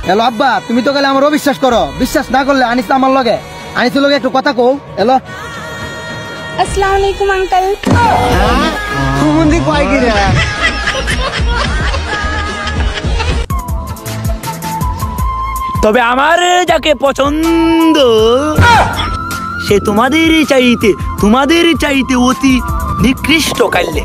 Hello আব্বা, তুমি তো গেলে আমার অবিশ্বাস করো, বিশ্বাস না করলে আনিস আমার লগে, আনিসের লগে একটু কথা কও। হ্যালো, अस्सलाम वालेकुम अंकल। তবে আমার যাকে পছন্দ সে তোমাদের চাইতে অতি নিকৃষ্ট কাল্লে।